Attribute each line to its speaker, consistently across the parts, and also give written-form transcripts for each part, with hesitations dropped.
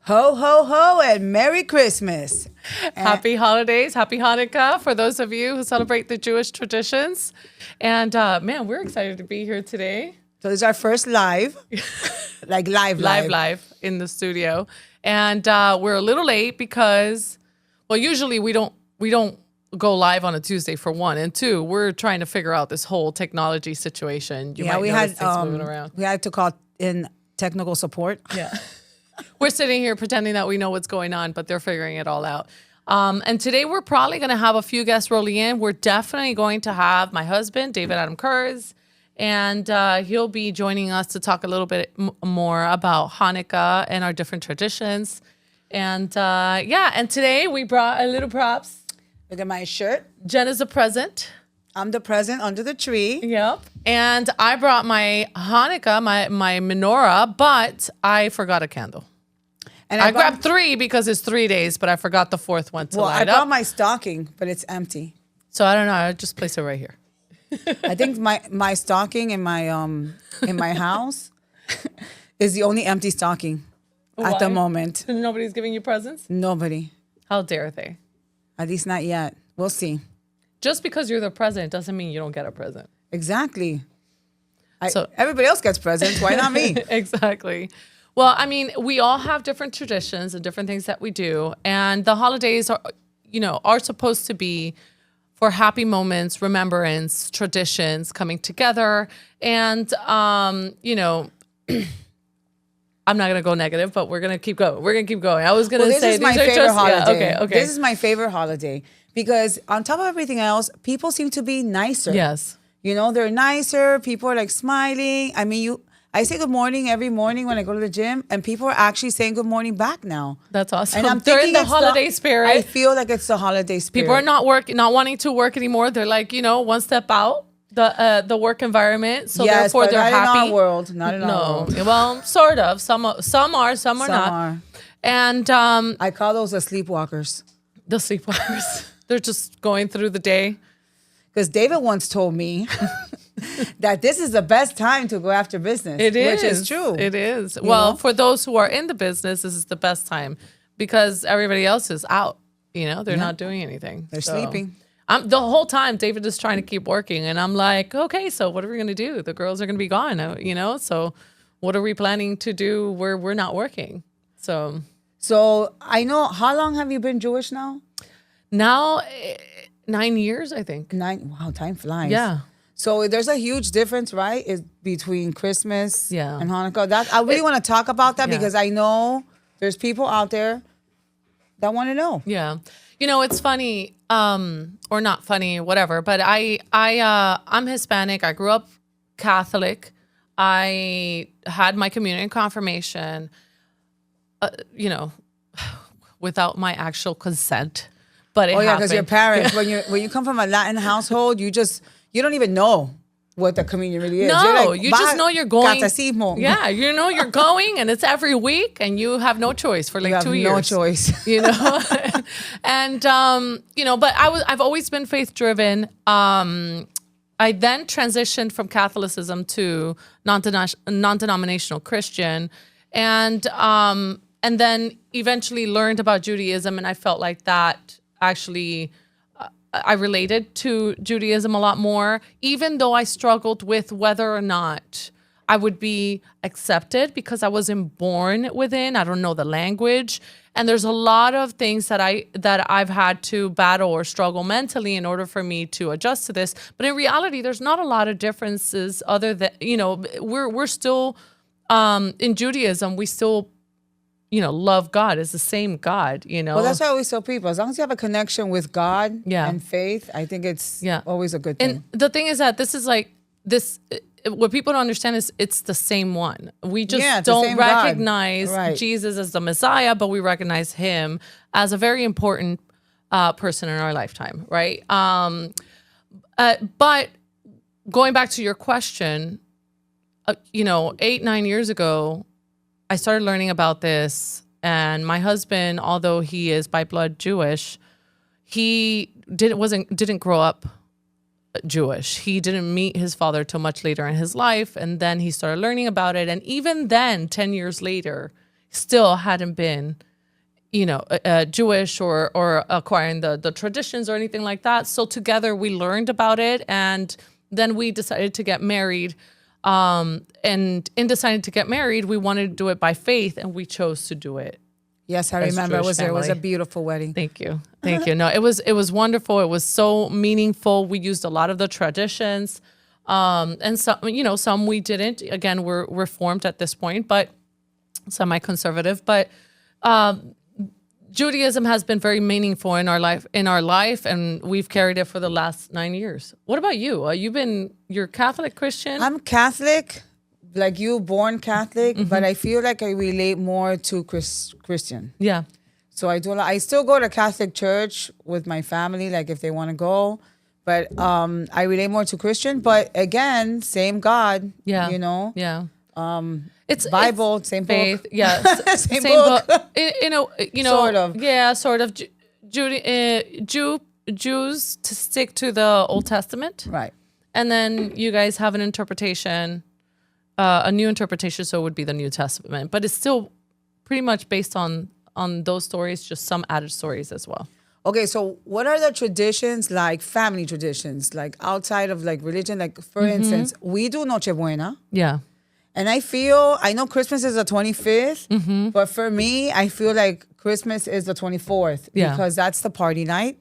Speaker 1: Ho, ho, ho, and Merry Christmas.
Speaker 2: Happy holidays. Happy Hanukkah for those of you who celebrate the Jewish traditions. And man, we're excited to be here today.
Speaker 1: So this is our first live, like live
Speaker 2: in the studio. And we're a little late because, well, usually we don't go live on a Tuesday for one. And two, we're trying to figure out this whole technology situation. You might notice things moving around.
Speaker 1: We had to call in technical support.
Speaker 2: Yeah. We're sitting here pretending that we know what's going on, but they're figuring it all out. And today we're probably going to have a few guests rolling in. We're definitely going to have my husband, David Adam Kurz, and he'll be joining us to talk a little bit more about Hanukkah and our different traditions. And and today we brought a little props.
Speaker 1: Look at my shirt.
Speaker 2: Jen is a present.
Speaker 1: I'm the present under the tree.
Speaker 2: Yep. And I brought my Hanukkah, my menorah, but I forgot a candle. And I grabbed 3 because it's 3 days, but I forgot the 4th one to light up.
Speaker 1: I brought my stocking, but it's empty.
Speaker 2: So I don't know. I just place it right here.
Speaker 1: I think my stocking in my house is the only empty stocking at the moment.
Speaker 2: Nobody's giving you presents?
Speaker 1: Nobody.
Speaker 2: How dare they?
Speaker 1: At least not yet. We'll see.
Speaker 2: Just because you're the president doesn't mean you don't get a present.
Speaker 1: Exactly. So everybody else gets presents. Why not me?
Speaker 2: Exactly. Well, I mean, we all have different traditions and different things that we do. And the holidays are supposed to be for happy moments, remembrance, traditions coming together. And, I'm not going to go negative, but we're going to keep going. We're going to keep going. I was going to say
Speaker 1: this is my favorite holiday.
Speaker 2: Yeah, okay.
Speaker 1: This is my favorite holiday because on top of everything else, people seem to be nicer.
Speaker 2: Yes.
Speaker 1: They're nicer. People are like smiling. I mean, I say good morning every morning when I go to the gym, and people are actually saying good morning back now.
Speaker 2: That's awesome.
Speaker 1: And I'm
Speaker 2: They're in
Speaker 1: thinking
Speaker 2: the holiday spirit.
Speaker 1: I feel like it's the holiday spirit.
Speaker 2: People are not wanting to work anymore. They're like, one step out the work environment. So therefore they're happy.
Speaker 1: Not in our world. Not in our world.
Speaker 2: Well, sort of. Some are, some are not. Some are. And
Speaker 1: I call those the sleepwalkers.
Speaker 2: The sleepwalkers. They're just going through the day.
Speaker 1: Because David once told me that this is the best time to go after business.
Speaker 2: It is.
Speaker 1: Which is true.
Speaker 2: It is. For those who are in the business, this is the best time because everybody else is out. They're not doing anything.
Speaker 1: They're sleeping.
Speaker 2: The whole time, David is trying to keep working. And I'm like, okay, so what are we going to do? The girls are going to be gone, So what are we planning to do where we're not working? So
Speaker 1: I know, how long have you been Jewish now?
Speaker 2: Now, 9 years, I think.
Speaker 1: 9. Wow, time flies.
Speaker 2: Yeah.
Speaker 1: So there's a huge difference, right? Between Christmas and Hanukkah. I really want to talk about that because I know there's people out there that want to know.
Speaker 2: Yeah. It's funny, or not funny, whatever, but I'm Hispanic. I grew up Catholic. I had my communion confirmation, without my actual consent. But it happened.
Speaker 1: Because your parents, when you come from a Latin household, you don't even know what the communion really is.
Speaker 2: No, you just know you're going.
Speaker 1: Catecismo.
Speaker 2: Yeah, you're going, and it's every week, and you have no choice for 2 years.
Speaker 1: No choice.
Speaker 2: And but I've always been faith driven. I then transitioned from Catholicism to non-denominational Christian, and then eventually learned about Judaism, and I felt like that actually I related to Judaism a lot more, even though I struggled with whether or not I would be accepted because I wasn't born within. I don't know the language. And there's a lot of things that I've had to battle or struggle mentally in order for me to adjust to this. But in reality, there's not a lot of differences other than, we're still in Judaism, we still love God. It's the same God,
Speaker 1: Well, that's why I always tell people, as long as you have a connection with God and faith, I think it's always a good thing.
Speaker 2: And the thing is that this is like this, what people don't understand is it's the same one. We just don't recognize Jesus as the Messiah, but we recognize him as a very important person in our lifetime, right? But going back to your question, 8-9 years ago, I started learning about this, and my husband, although he is by blood Jewish, he didn't grow up Jewish. He didn't meet his father till much later in his life, and then he started learning about it. And even then, 10 years later, still hadn't been, Jewish or acquiring the traditions or anything like that. So together we learned about it, and then we decided to get married. And in deciding to get married, we wanted to do it by faith, and we chose to do it.
Speaker 1: Yes, I remember. I was there. It was a beautiful wedding.
Speaker 2: Thank you. No, it was wonderful. It was so meaningful. We used a lot of the traditions, and some we didn't. Again, we're Reformed at this point, but semi-conservative. But Judaism has been very meaningful in our life, and we've carried it for the last 9 years. What about you? You're Catholic Christian?
Speaker 1: I'm Catholic. Like you, born Catholic, but I feel like I relate more to Christian.
Speaker 2: Yeah.
Speaker 1: So I still go to Catholic church with my family, like if they want to go, but I relate more to Christian. But again, same God.
Speaker 2: Yeah.
Speaker 1: Yeah.
Speaker 2: It's
Speaker 1: Bible,
Speaker 2: it's
Speaker 1: same
Speaker 2: faith.
Speaker 1: book.
Speaker 2: Yeah.
Speaker 1: same book.
Speaker 2: Sort
Speaker 1: of.
Speaker 2: Yeah. Sort of. Jews to stick to the Old Testament,
Speaker 1: Right?
Speaker 2: And then you guys have an interpretation. A new interpretation, so it would be the New Testament, but it's still pretty much based on those stories, just some added stories as well.
Speaker 1: Okay, so what are the traditions, like family traditions, like outside of like religion? Like for instance, we do Noche Buena.
Speaker 2: Yeah.
Speaker 1: And I know Christmas is the 25th, but for me, I feel like Christmas is the 24th because that's the party night.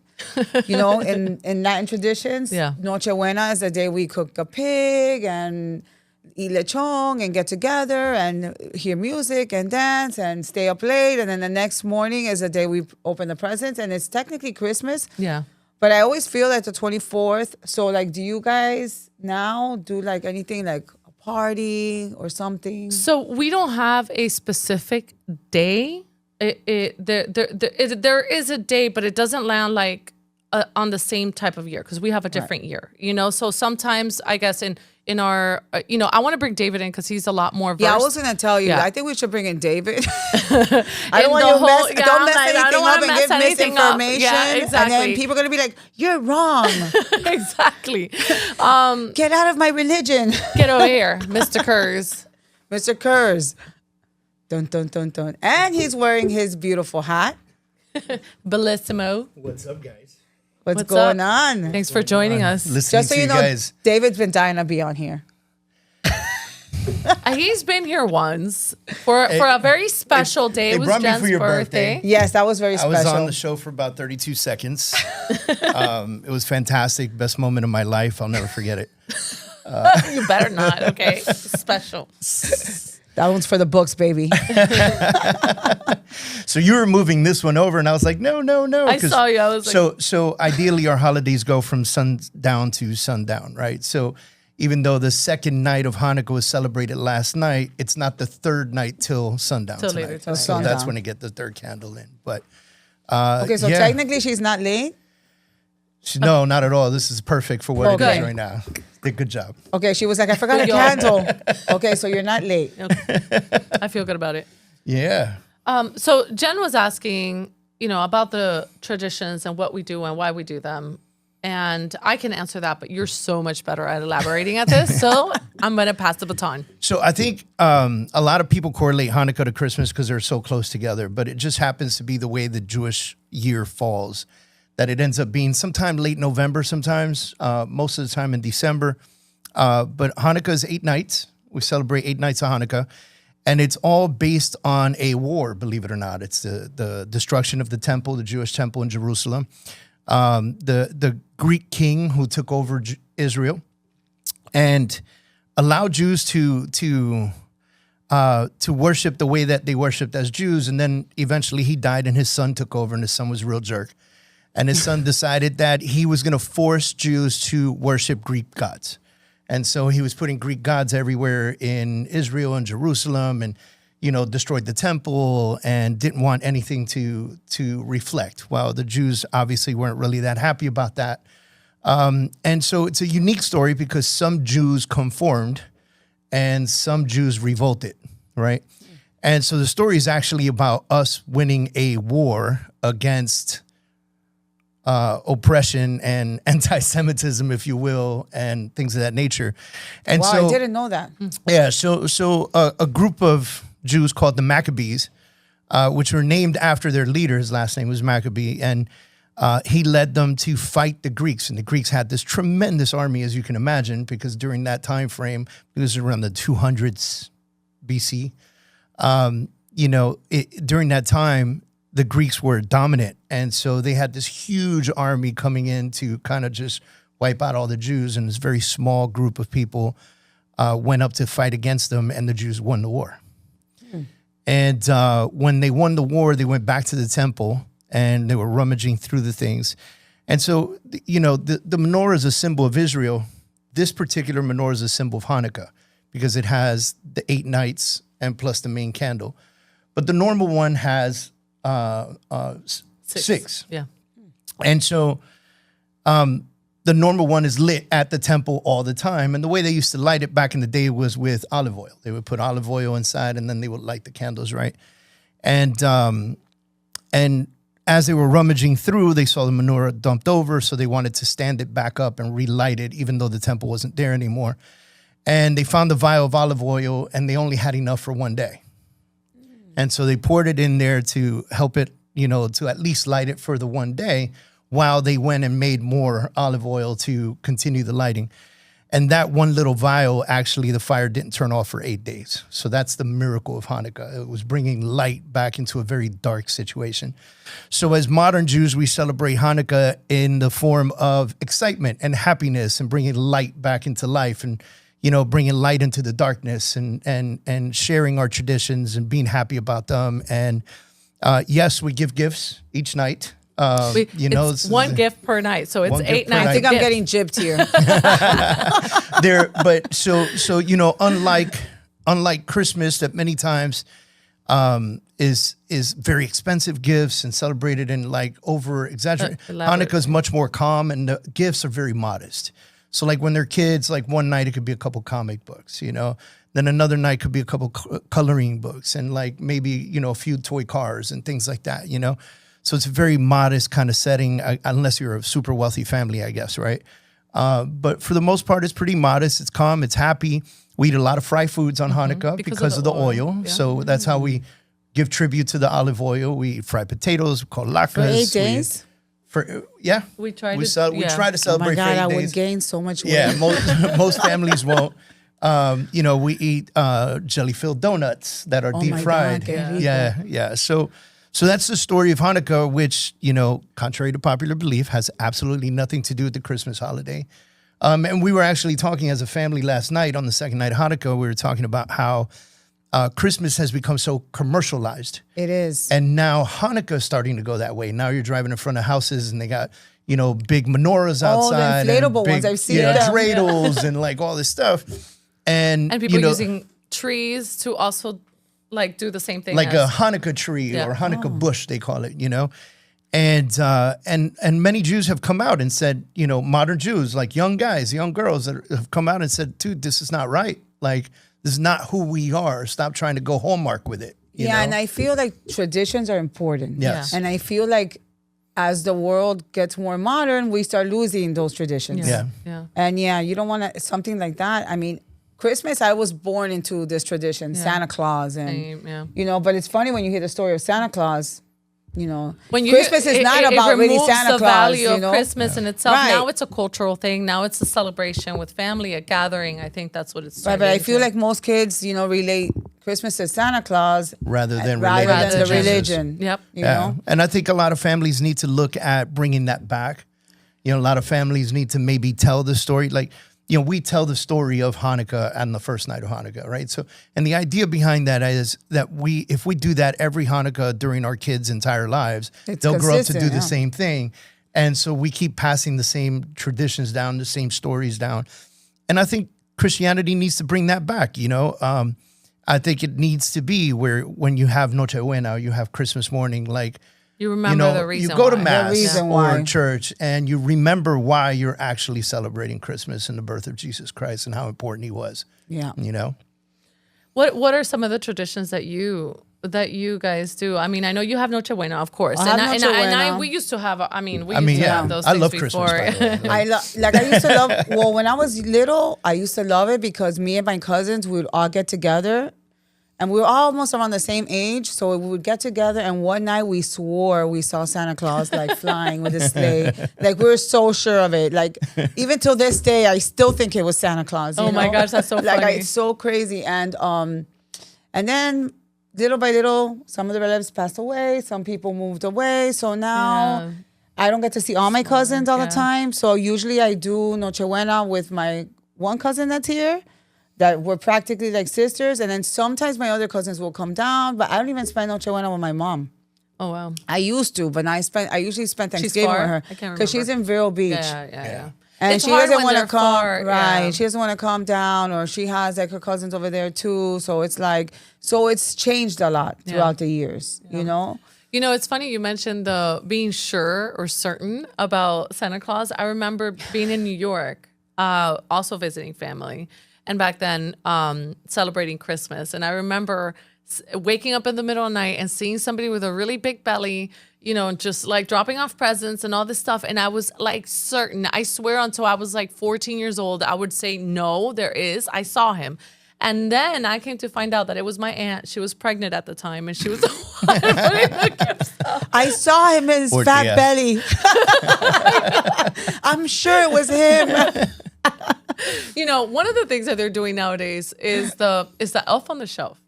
Speaker 1: In Latin traditions, Noche Buena is the day we cook a pig and eat lechon and get together and hear music and dance and stay up late. And then the next morning is the day we open the presents, and it's technically Christmas.
Speaker 2: Yeah.
Speaker 1: But I always feel like the 24th. So like, do you guys now do like anything like a party or something?
Speaker 2: So we don't have a specific day. There is a day, but it doesn't land like on the same type of year because we have a different year, So sometimes I guess in our, I want to bring David in because he's a lot more versed.
Speaker 1: Yeah, I was going to tell you.
Speaker 2: Yeah.
Speaker 1: I think we should bring in David. I don't want you to don't mess anything up and give misinformation.
Speaker 2: Yeah, exactly.
Speaker 1: And then people are going to be like, you're wrong.
Speaker 2: Exactly.
Speaker 1: Get out of my religion.
Speaker 2: Get over here, Mr. Kurz.
Speaker 1: Mr. Kurz. Dun, dun, dun, dun. And he's wearing his beautiful hat.
Speaker 2: Bellissimo.
Speaker 3: What's up, guys?
Speaker 1: What's going on?
Speaker 2: Thanks for joining us.
Speaker 3: Listening
Speaker 1: Just so
Speaker 3: to
Speaker 1: you know,
Speaker 3: guys.
Speaker 1: David's been dying to be on here.
Speaker 2: He's been here once for a very special day. It was
Speaker 3: brought me
Speaker 2: Jen's
Speaker 3: for your
Speaker 2: birthday.
Speaker 1: Yes, that was very
Speaker 3: I
Speaker 1: special.
Speaker 3: was on the show for about 32 seconds. It was fantastic. Best moment of my life. I'll never forget it.
Speaker 2: You better not, okay? Special.
Speaker 1: That one's for the books, baby.
Speaker 3: So you were moving this one over, and I was like, no.
Speaker 2: I saw you. I was like,
Speaker 3: so ideally, our holidays go from sundown to sundown, right? So even though the second night of Hanukkah was celebrated last night, it's not the third night till sundown
Speaker 2: Till
Speaker 3: tonight.
Speaker 2: later tonight.
Speaker 3: So
Speaker 1: Sundown.
Speaker 3: that's when they get the third candle in. But
Speaker 1: Okay, so technically she's not late?
Speaker 3: no, not at all. This is perfect for what it
Speaker 1: Okay.
Speaker 3: is right now. Did good job.
Speaker 1: Okay, she was like, I forgot a candle. Okay, so you're not late.
Speaker 2: I feel good about it.
Speaker 3: Yeah.
Speaker 2: So Jen was asking, about the traditions and what we do and why we do them. And I can answer that, but you're so much better at elaborating at this. So I'm going to pass the baton.
Speaker 3: So I think a lot of people correlate Hanukkah to Christmas because they're so close together, but it just happens to be the way the Jewish year falls, that it ends up being sometime late November, sometimes, most of the time in December. But Hanukkah is 8 nights. We celebrate 8 nights of Hanukkah. And it's all based on a war, believe it or not. It's the destruction of the temple, the Jewish temple in Jerusalem. The Greek king who took over Israel and allowed Jews to worship the way that they worshipped as Jews. And then eventually he died and his son took over, and his son was a real jerk. And his son decided that he was going to force Jews to worship Greek gods. And so he was putting Greek gods everywhere in Israel and Jerusalem, and, destroyed the temple and didn't want anything to reflect. Well, the Jews obviously weren't really that happy about that. And so it's a unique story because some Jews conformed and some Jews revolted, right? And so the story is actually about us winning a war against oppression and anti-Semitism, if you will, and things of that nature. And
Speaker 1: Wow,
Speaker 3: so
Speaker 1: I didn't know that.
Speaker 3: yeah, so a group of Jews called the Maccabees which were named after their leader. His last name was Maccabee, and he led them to fight the Greeks. And the Greeks had this tremendous army, as you can imagine, because during that time frame, it was around the 200s BC. During that time, the Greeks were dominant. And so they had this huge army coming in to kind of just wipe out all the Jews. And this very small group of people went up to fight against them, and the Jews won the war. And when they won the war, they went back to the temple, and they were rummaging through the things. And so, the menorah is a symbol of Israel. This particular menorah is a symbol of Hanukkah because it has the 8 nights and plus the main candle. But the normal one has 6.
Speaker 2: Yeah.
Speaker 3: And so the normal one is lit at the temple all the time. And the way they used to light it back in the day was with olive oil. They would put olive oil inside, and then they would light the candles, right? And as they were rummaging through, they saw the menorah dumped over, so they wanted to stand it back up and relight it, even though the temple wasn't there anymore. And they found the vial of olive oil, and they only had enough for one day. And so they poured it in there to help it, to at least light it for the one day, while they went and made more olive oil to continue the lighting. And that one little vial, actually, the fire didn't turn off for 8 days. So that's the miracle of Hanukkah. It was bringing light back into a very dark situation. So as modern Jews, we celebrate Hanukkah in the form of excitement and happiness and bringing light back into life and, bringing light into the darkness and sharing our traditions and being happy about them. And yes, we give gifts each night.
Speaker 2: It's one gift per night, so it's 8 nights.
Speaker 1: I think I'm getting gypped here.
Speaker 3: Unlike Christmas, that many times is very expensive gifts and celebrated in like over exaggerated. Hanukkah is much more calm, and the gifts are very modest. So like when they're kids, like one night it could be a couple comic books, Then another night could be a couple coloring books, and like maybe a few toy cars and things like that, So it's a very modest kind of setting, unless you're a super wealthy family, I guess, right? But for the most part, it's pretty modest. It's calm. It's happy. We eat a lot of fried foods on Hanukkah because of the oil. Yeah. So that's how we give tribute to the olive oil. We eat fried potatoes. We call latkes.
Speaker 1: For 8 days?
Speaker 3: We try to celebrate
Speaker 1: oh my God,
Speaker 3: for 8 days.
Speaker 1: I would gain so much weight.
Speaker 3: Yeah, most families won't. We eat jelly-filled donuts that are deep fried. Yeah. So that's the story of Hanukkah, which, contrary to popular belief, has absolutely nothing to do with the Christmas holiday. And we were actually talking as a family last night on the second night of Hanukkah. We were talking about how Christmas has become so commercialized.
Speaker 1: It is.
Speaker 3: And now Hanukkah is starting to go that way. Now you're driving in front of houses and they got, big menorahs outside.
Speaker 1: The inflatable ones. I've seen them.
Speaker 3: Dreidels and like all this stuff. And
Speaker 2: people using trees to also do the same thing,
Speaker 3: like a Hanukkah tree or Hanukkah bush, they call it, and many Jews have come out and said, modern Jews, like young guys, young girls that have come out and said, dude, this is not right. Like, this is not who we are. Stop trying to go Hallmark with it. You know?
Speaker 1: And I feel like traditions are important.
Speaker 3: Yes.
Speaker 1: And I feel like as the world gets more modern, we start losing those traditions.
Speaker 2: Yeah.
Speaker 1: And you don't want to, something like that. I mean, Christmas, I was born into this tradition, Santa Claus, and but it's funny when you hear the story of Santa Claus. When Christmas is not about really Santa Claus.
Speaker 2: The value of Christmas in itself.
Speaker 1: Right.
Speaker 2: Now it's a cultural thing. Now it's a celebration with family, a gathering. I think that's what it's.
Speaker 1: Right, but I feel like most kids, relate Christmas to Santa Claus
Speaker 3: rather than
Speaker 1: the religion.
Speaker 2: Yep.
Speaker 1: You know?
Speaker 3: And I think a lot of families need to look at bringing that back. A lot of families need to maybe tell the story like. We tell the story of Hanukkah on the first night of Hanukkah, right? So, and the idea behind that is that if we do that every Hanukkah during our kids' entire lives, they'll grow up to do the same thing. And so we keep passing the same traditions down, the same stories down. And I think Christianity needs to bring that back, I think it needs to be where when you have Noche Buena, you have Christmas morning, like,
Speaker 2: you remember the reason
Speaker 3: you go to
Speaker 2: why.
Speaker 3: Mass or church and you remember why you're actually celebrating Christmas and the birth of Jesus Christ and how important he was.
Speaker 1: Yeah.
Speaker 2: What are some of the traditions that you guys do? I mean, I know you have Noche Buena, of course. We used to have have those things
Speaker 3: I love
Speaker 2: before.
Speaker 3: Christmas.
Speaker 1: I used to love when I was little, I used to love it because me and my cousins would all get together And we were almost around the same age, so we would get together. And one night we swore we saw Santa Claus like flying with a sleigh. Like we were so sure of it. Like even till this day, I still think it was Santa Claus.
Speaker 2: Oh my gosh, that's so funny.
Speaker 1: Like it's so crazy. And then little by little, some of the relatives passed away. Some people moved away. So now I don't get to see all my cousins all the time. So usually I do Nochebuena with my one cousin that's here. That we're practically like sisters, and then sometimes my other cousins will come down, but I don't even spend Nochebuena with my mom.
Speaker 2: Oh wow!
Speaker 1: I used to, but I usually spend Thanksgiving with her because she's in Vero Beach.
Speaker 2: Yeah.
Speaker 1: And
Speaker 2: it's
Speaker 1: she
Speaker 2: hard
Speaker 1: doesn't
Speaker 2: when
Speaker 1: want to
Speaker 2: they're
Speaker 1: come,
Speaker 2: far,
Speaker 1: right? She doesn't want to come down, or she has like her cousins over there too. So it's like, it's changed a lot throughout the years, you know.
Speaker 2: You know, it's funny you mentioned the being sure or certain about Santa Claus. I remember being in New York, also visiting family. And back then, celebrating Christmas. And I remember waking up in the middle of the night and seeing somebody with a really big belly, you know, just like dropping off presents and all this stuff. And I was like certain, I swear until I was like 14 years old, I would say, no, there is. I saw him. And then I came to find out that it was my aunt. She was pregnant at the time, and she was the one putting the gifts up.
Speaker 1: I saw him in his fat belly. I'm sure it was him.
Speaker 2: You know, one of the things that they're doing nowadays is the elf on the shelf.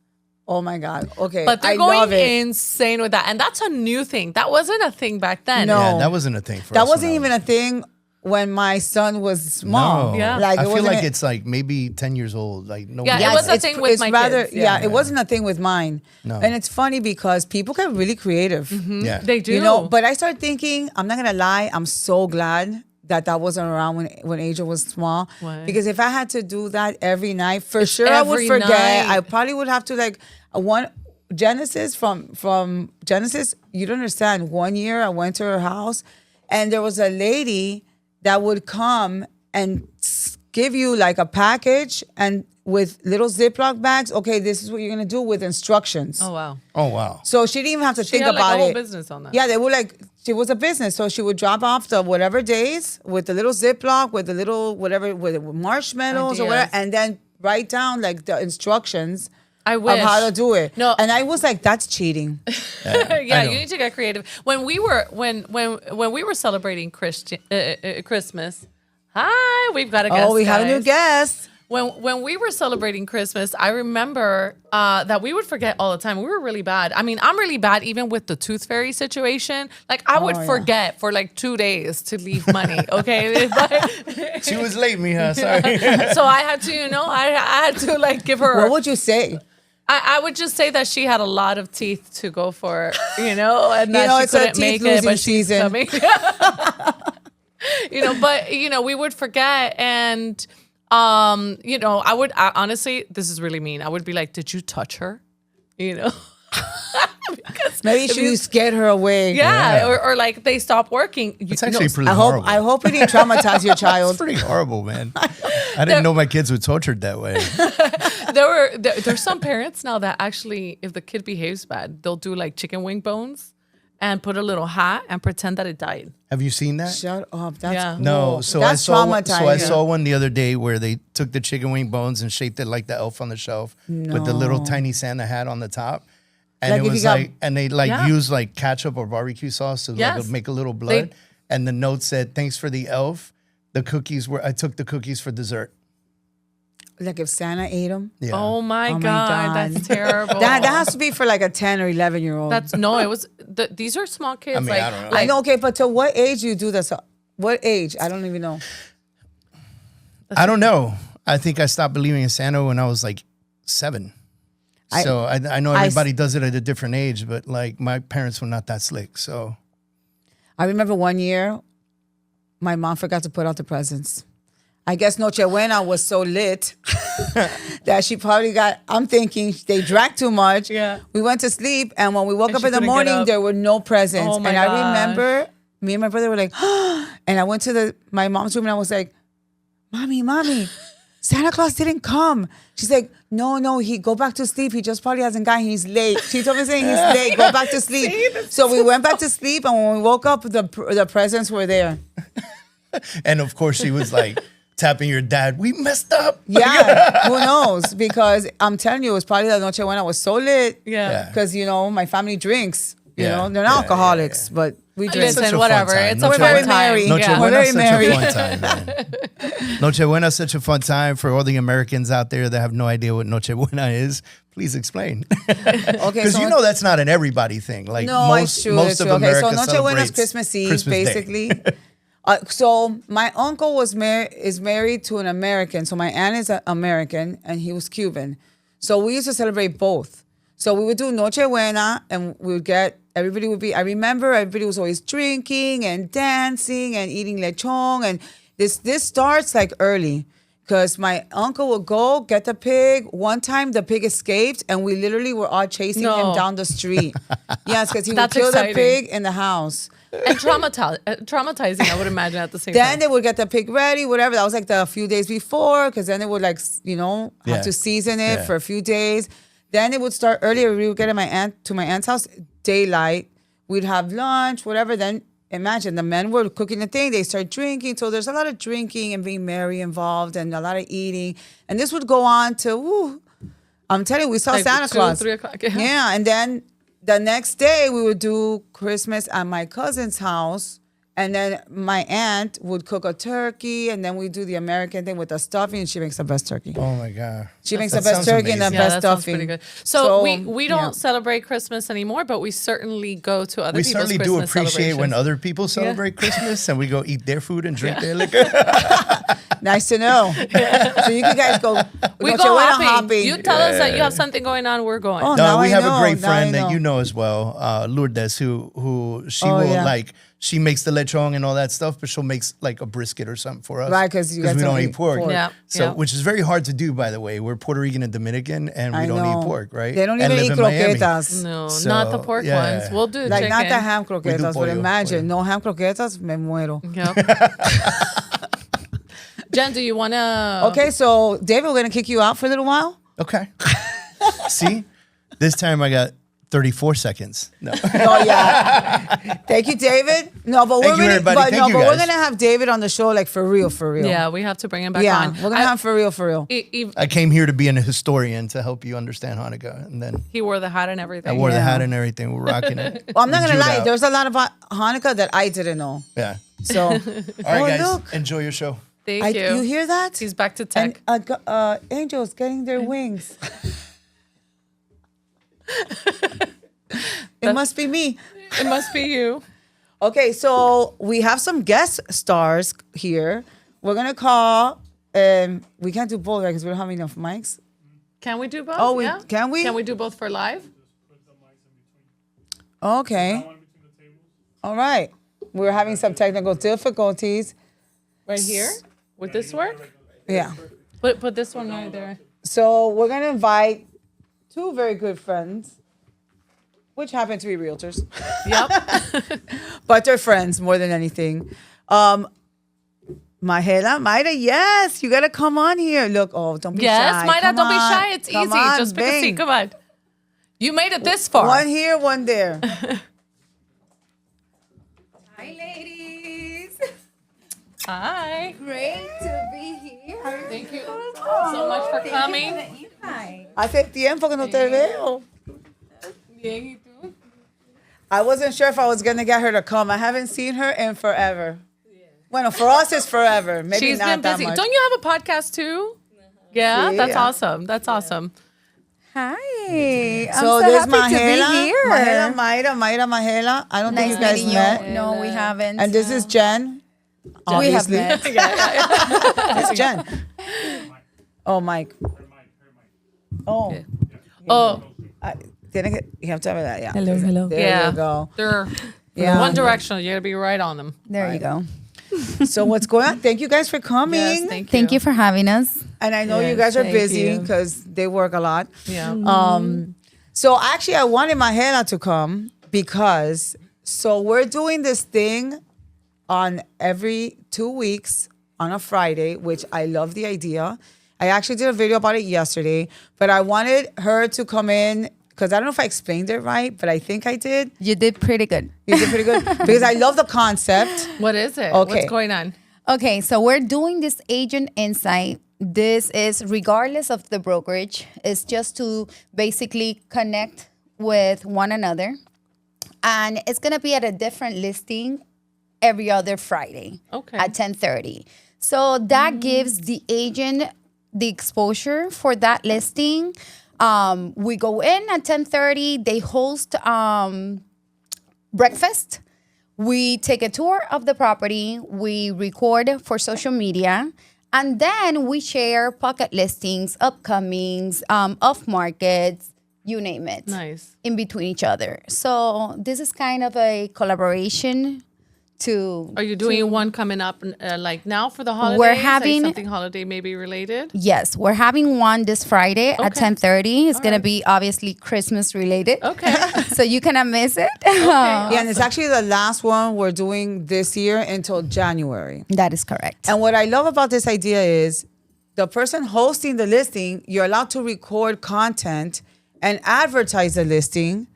Speaker 1: Oh my God. Okay.
Speaker 2: But they're going insane with that. And that's a new thing. That wasn't a thing back then.
Speaker 1: No.
Speaker 3: Yeah, that wasn't a thing for us.
Speaker 1: That wasn't even a thing when my son was small.
Speaker 3: No.
Speaker 2: Yeah.
Speaker 1: Like,
Speaker 3: I feel like it's like maybe 10 years old. Like no.
Speaker 2: Yeah, it was a thing with my kids.
Speaker 1: Yeah, it wasn't a thing with mine.
Speaker 3: No.
Speaker 1: And it's funny because people get really creative.
Speaker 3: Yeah.
Speaker 2: They do.
Speaker 1: You know, but I started thinking, I'm not going to lie, I'm so glad that wasn't around when Asia was small.
Speaker 2: Why?
Speaker 1: Because if I had to do that every night, for sure I would forget.
Speaker 2: Night.
Speaker 1: I probably would have to like Genesis from Genesis. You don't understand. One year I went to her house, and there was a lady that would come and give you like a package and with little Ziploc bags. Okay, this is what you're gonna do with instructions.
Speaker 2: Oh wow.
Speaker 3: Oh wow.
Speaker 1: So she didn't even have to think
Speaker 2: had
Speaker 1: about
Speaker 2: like a whole
Speaker 1: it.
Speaker 2: business on that.
Speaker 1: Yeah, they were like, she was a business. So she would drop off the whatever days with the little Ziploc, with the little whatever, with marshmallows or whatever, and then write down like the instructions of how to do it.
Speaker 2: No.
Speaker 1: And I was like, that's cheating.
Speaker 2: Yeah, you need to get creative. When we were celebrating Christmas, hi, we've got a guest.
Speaker 1: Oh, we had a new guest.
Speaker 2: When we were celebrating Christmas, I remember that we would forget all the time. We were really bad. I mean, I'm really bad even with the tooth fairy situation. Like I would forget for like 2 days to leave money. Okay,
Speaker 3: She was late, mija. Sorry.
Speaker 2: so I had to, I had to like give her.
Speaker 1: What would you say?
Speaker 2: I would just say that she had a lot of teeth to go for, and that she
Speaker 1: it's a
Speaker 2: couldn't make it, but she's
Speaker 1: season.
Speaker 2: coming. But we would forget, and I would honestly, this is really mean. I would be like, "Did you touch her?"
Speaker 1: Maybe you scared her away.
Speaker 2: Yeah. Or like they stop working.
Speaker 3: It's actually pretty
Speaker 1: I
Speaker 3: horrible.
Speaker 1: hope you didn't traumatize your child.
Speaker 3: It's pretty horrible, man. I didn't know my kids were tortured that way.
Speaker 2: There's some parents now that actually, if the kid behaves bad, they'll do like chicken wing bones and put a little hat and pretend that it died.
Speaker 3: Have you seen that?
Speaker 1: Shut up. That's cool.
Speaker 3: No, so
Speaker 1: that's
Speaker 3: I saw one the other day where they took the chicken wing bones and shaped it like the elf on the shelf with the little tiny Santa hat on the top. And
Speaker 1: like
Speaker 3: it was like, and they used like ketchup or barbecue sauce to like make a little blood. And the note said, "Thanks for the elf. I took the cookies for dessert."
Speaker 1: Like if Santa ate them.
Speaker 2: Yeah. Oh my God, that's terrible.
Speaker 1: That has to be for like a 10 or 11-year-old.
Speaker 2: It was. These are small kids.
Speaker 3: I mean, I don't know.
Speaker 1: I know, okay, but to what age do you do this? What age? I don't even know.
Speaker 3: I don't know. I think I stopped believing in Santa when I was like 7. So I know everybody does it at a different age, but like my parents were not that slick. So
Speaker 1: I remember one year, my mom forgot to put out the presents. I guess Nochebuena was so lit that she probably I'm thinking they drank too much.
Speaker 2: Yeah.
Speaker 1: We went to sleep, and when we woke up in the morning, there were no presents.
Speaker 2: Oh my
Speaker 1: and
Speaker 2: gosh.
Speaker 1: I remember me and my brother were like, and I went to my mom's room and I was like, Mommy, Santa Claus didn't come. She's like, no, he go back to sleep. He just probably hasn't gotten. He's late. She told me saying he's late. Go back to sleep. So we went back to sleep, and when we woke up, the presents were there.
Speaker 3: And of course she was like, tapping your dad. We messed up.
Speaker 1: Yeah, who knows? Because I'm telling you, it was probably the noche when I was so lit.
Speaker 2: Yeah.
Speaker 1: Because, my family drinks. You
Speaker 3: Yeah.
Speaker 1: know, they're not alcoholics, but we drink.
Speaker 3: Such a
Speaker 2: Listen,
Speaker 3: fun
Speaker 2: whatever.
Speaker 3: time.
Speaker 2: It's a
Speaker 3: Noche
Speaker 2: fun
Speaker 1: Buena.
Speaker 2: time.
Speaker 3: Noche
Speaker 2: Yeah.
Speaker 1: We're
Speaker 3: Buena
Speaker 1: very
Speaker 3: is such
Speaker 1: merry.
Speaker 3: a fun time, man. Noche Buena is such a fun time for all the Americans out there that have no idea what Noche Buena is. Please explain.
Speaker 1: Okay,
Speaker 3: Because
Speaker 1: so
Speaker 3: that's not an everybody thing. Like
Speaker 1: no,
Speaker 3: most,
Speaker 1: it's true.
Speaker 3: most
Speaker 1: It's
Speaker 3: of
Speaker 1: true. Okay,
Speaker 3: America
Speaker 1: so Noche Buena is
Speaker 3: celebrates
Speaker 1: Christmas Eve,
Speaker 3: Christmas Day.
Speaker 1: basically. So my uncle is married to an American. So my aunt is American and he was Cuban. So we used to celebrate both. So we would do Noche Buena and we would I remember everybody was always drinking and dancing and eating lechon. And this starts like early because my uncle would go get the pig. One time the pig escaped and we literally were all chasing him down the street. Yes, because he would
Speaker 2: That's
Speaker 1: kill
Speaker 2: exciting.
Speaker 1: the pig in the house.
Speaker 2: And traumatizing, I would imagine, at the same
Speaker 1: Then
Speaker 2: time.
Speaker 1: they would get the pig ready, whatever. That was like the few days before, because then they would have
Speaker 3: Yeah.
Speaker 1: to season it
Speaker 3: Yeah.
Speaker 1: for a few days. Then it would start earlier. We would get to my aunt's house, daylight. We'd have lunch, whatever. Then imagine the men were cooking the thing. They start drinking. So there's a lot of drinking and being merry involved and a lot of eating. And this would go on to, I'm telling you, we saw
Speaker 2: Like
Speaker 1: Santa
Speaker 2: 2,
Speaker 1: Claus.
Speaker 2: 3 o'clock, yeah.
Speaker 1: Yeah, and then the next day we would do Christmas at my cousin's house. And then my aunt would cook a turkey, and then we do the American thing with the stuffing, and she makes the best turkey.
Speaker 3: Oh my God.
Speaker 1: She makes
Speaker 3: That
Speaker 1: the best
Speaker 3: sounds
Speaker 1: turkey and the
Speaker 3: amazing.
Speaker 2: Yeah,
Speaker 1: best
Speaker 2: that sounds
Speaker 1: stuffing.
Speaker 2: pretty good. So we don't celebrate Christmas anymore, but we certainly go to other
Speaker 3: We
Speaker 2: people's
Speaker 3: certainly do
Speaker 2: Christmas
Speaker 3: appreciate when
Speaker 2: celebrations.
Speaker 3: other people celebrate Christmas and we go eat their food and drink their liquor.
Speaker 1: Nice to know. So you can guys go.
Speaker 2: We
Speaker 1: Noche
Speaker 2: go
Speaker 1: Buena
Speaker 2: hopping. You tell us that you have something going on, we're going.
Speaker 1: Oh,
Speaker 3: No,
Speaker 1: now
Speaker 3: we
Speaker 1: I
Speaker 3: have
Speaker 1: know,
Speaker 3: a great
Speaker 1: now I
Speaker 3: friend that
Speaker 1: know.
Speaker 3: you know as well, Lourdes, who she
Speaker 1: Oh,
Speaker 3: will
Speaker 1: yeah.
Speaker 3: she makes the lechon and all that stuff, but she'll make like a brisket or something for us.
Speaker 1: Right, 'cause you guys
Speaker 3: we don't
Speaker 1: don't
Speaker 3: eat
Speaker 1: eat
Speaker 3: pork.
Speaker 1: pork.
Speaker 2: Yeah,
Speaker 3: So,
Speaker 2: yeah.
Speaker 3: which is very hard to do, by the way. We're Puerto Rican and Dominican, and we
Speaker 1: I
Speaker 3: don't
Speaker 1: know.
Speaker 3: eat pork, right?
Speaker 1: They don't
Speaker 3: And
Speaker 1: even
Speaker 3: live
Speaker 1: eat
Speaker 3: in Miami.
Speaker 1: croquetas.
Speaker 2: No,
Speaker 3: So,
Speaker 2: not the pork
Speaker 3: yeah.
Speaker 2: ones. We'll do
Speaker 1: Like
Speaker 2: chicken.
Speaker 1: not the ham croquetas, but
Speaker 3: pollo,
Speaker 1: imagine
Speaker 3: pollo.
Speaker 1: no ham croquetas, me muero.
Speaker 2: Yep. Jen, do you want to?
Speaker 1: Okay, so David, we're gonna kick you out for a little while.
Speaker 3: Okay. See, this time I got 34 seconds. No.
Speaker 1: Oh yeah. Thank you, David. No, but
Speaker 3: Thank you, everybody. Thank you,
Speaker 1: we're
Speaker 3: guys.
Speaker 1: gonna have David on the show like for real, for real.
Speaker 2: Yeah, we have to bring him back
Speaker 1: Yeah,
Speaker 2: on.
Speaker 1: we're gonna have for real, for real.
Speaker 3: I came here to be a historian to help you understand Hanukkah, and then
Speaker 2: He wore the hat and everything.
Speaker 3: I wore the
Speaker 1: Yeah.
Speaker 3: hat and everything. We're rocking it.
Speaker 1: Well, I'm not
Speaker 3: We
Speaker 1: gonna
Speaker 3: Jewed
Speaker 1: lie.
Speaker 3: out.
Speaker 1: There's a lot about Hanukkah that I didn't know.
Speaker 3: Yeah.
Speaker 1: So,
Speaker 3: All right,
Speaker 1: oh,
Speaker 3: guys.
Speaker 1: look.
Speaker 3: Enjoy your show.
Speaker 2: Thank you.
Speaker 1: You hear that?
Speaker 2: He's back to
Speaker 1: And
Speaker 2: tech.
Speaker 1: angels getting their wings. It must be me.
Speaker 2: It must be you.
Speaker 1: Okay, so we have some guest stars here. We're gonna call. We can't do both, right? Because we don't have enough mics.
Speaker 2: Can we do both?
Speaker 1: Oh,
Speaker 2: yeah?
Speaker 1: can we?
Speaker 2: Can we do both for live?
Speaker 1: Okay. All right. We're having some technical difficulties.
Speaker 2: Right here? Would this work?
Speaker 1: Yeah.
Speaker 2: Put this one right there.
Speaker 1: So we're gonna invite two very good friends, which happen to be realtors,
Speaker 2: Yep.
Speaker 1: but they're friends more than anything. Mayra, yes, you gotta come on here. Look, don't be shy.
Speaker 2: Yes, Mayra,
Speaker 1: Come
Speaker 2: don't be
Speaker 1: on.
Speaker 2: shy. It's
Speaker 1: Come
Speaker 2: easy.
Speaker 1: on,
Speaker 2: Just pick a seat.
Speaker 1: bang.
Speaker 2: Come on. You made it this far.
Speaker 1: One here, one there.
Speaker 4: Hi, ladies.
Speaker 2: Hi.
Speaker 4: Great to be here.
Speaker 2: Thank you so much for coming.
Speaker 4: Hi.
Speaker 1: Hace tiempo que no te veo.
Speaker 2: Bien, ¿y tú?
Speaker 1: I wasn't sure if I was gonna get her to come. I haven't seen her in forever. Bueno, for us it's forever. Maybe
Speaker 2: She's
Speaker 1: not
Speaker 2: been
Speaker 1: that
Speaker 2: busy.
Speaker 1: much.
Speaker 2: Don't you have a podcast too? Yeah,
Speaker 1: Sí,
Speaker 2: that's
Speaker 1: yeah.
Speaker 2: awesome. That's awesome.
Speaker 4: Hi. I'm
Speaker 1: So
Speaker 4: so
Speaker 1: there's
Speaker 4: happy to
Speaker 1: Mahela,
Speaker 4: be here.
Speaker 1: Mayra, Mahela. I don't think
Speaker 4: Nice
Speaker 1: you guys
Speaker 4: meeting you.
Speaker 1: met.
Speaker 4: No, we haven't.
Speaker 1: And this is Jen.
Speaker 4: We have
Speaker 1: Obviously.
Speaker 4: met.
Speaker 1: It's Jen. Oh, Mike. Oh.
Speaker 2: Oh,
Speaker 1: You have to have that, yeah.
Speaker 4: Hello.
Speaker 1: There
Speaker 2: yeah.
Speaker 1: you go.
Speaker 2: They're
Speaker 1: Yeah.
Speaker 2: one directional. You got to be right on them.
Speaker 4: There you go.
Speaker 1: So what's going on? Thank you guys for coming.
Speaker 2: Yes, thank you.
Speaker 4: Thank you for having us.
Speaker 1: And I know you
Speaker 2: Yes,
Speaker 1: guys are
Speaker 2: thank
Speaker 1: busy
Speaker 2: you.
Speaker 1: because they work a lot.
Speaker 2: Yeah.
Speaker 1: So actually, I wanted Mahela to come because we're doing this thing on every 2 weeks on a Friday, which I love the idea. I actually did a video about it yesterday, but I wanted her to come in because I don't know if I explained it right, but I think I did.
Speaker 4: You did pretty good.
Speaker 1: You did pretty good because I love the concept.
Speaker 2: What is it?
Speaker 1: Okay.
Speaker 2: What's going on?
Speaker 4: Okay, so we're doing this agent insight. This is regardless of the brokerage. It's just to basically connect with one another. And it's going to be at a different listing every other Friday at 10:30. So that gives the agent the exposure for that listing. We go in at 10:30. They host breakfast. We take a tour of the property. We record for social media. And then we share pocket listings, upcomings, off markets, you name it.
Speaker 2: Nice.
Speaker 4: In between each other. So this is kind of a collaboration to...
Speaker 2: Are you doing one coming up like now for the holidays?
Speaker 4: We're having...
Speaker 2: Like something holiday maybe related?
Speaker 4: Yes, we're having one this Friday at 10:30. It's going to be obviously Christmas related.
Speaker 2: Okay.
Speaker 4: So you cannot miss it.
Speaker 1: Yeah, and it's actually the last one we're doing this year until January.
Speaker 4: That is correct.
Speaker 1: And what I love about this idea is the person hosting the listing, you're allowed to record content and advertise the listing